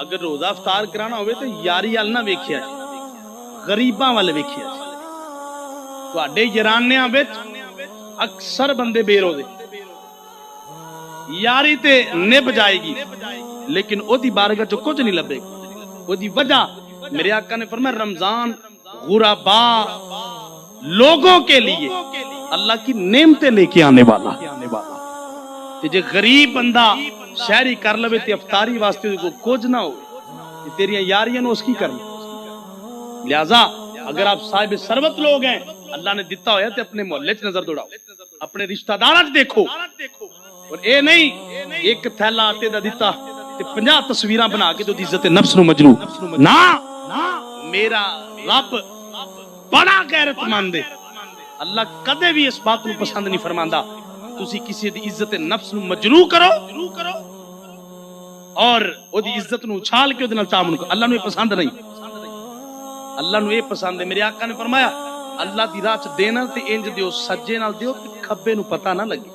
اگر روزہ افطار کرانا ہوئے تو یاری وال نہ ویکھیا جی، غریباں والے ویکھیا جی۔ تواڈے یارانیاں وچ اکثر بندے بے روزے، یاری تے نب جائے گی لیکن او دی بارگاہ چ کچھ نہیں لبے گا۔ او دی وجہ میرے آقا نے فرمایا رمضان غربا لوگوں کے لیے اللہ کی نعمتیں لے کے آنے والا۔ تے جے غریب بندہ شہری کر لوے تے افطاری واسطے کو کچھ نہ ہو تے تیریاں یاریاں نو اس کی کرنا۔ لہذا اگر آپ صاحب ثروت لوگ ہیں، اللہ نے دیتا ہویا تے اپنے محلے چ نظر دوڑاؤ، اپنے رشتہ داراں چ دیکھو، اور اے نہیں ایک تھیلا آٹے دا دیتا تے 50 تصویراں بنا کے تو عزت نفس نو مجروح نہ۔ میرا رب بڑا غیرت مند ہے، اللہ کدے بھی اس بات نو پسند نہیں فرماندا تسی کسی دی عزت نفس نو مجروح کرو اور او دی عزت نو اچھال کے او دے نال تعامل کرو۔ اللہ نو یہ پسند نہیں، اللہ نو یہ پسند ہے۔ میرے آقا نے فرمایا اللہ دی راہ چ دینا تے انج دیو سجے نال دیو تے کھبے نو پتہ نہ لگے۔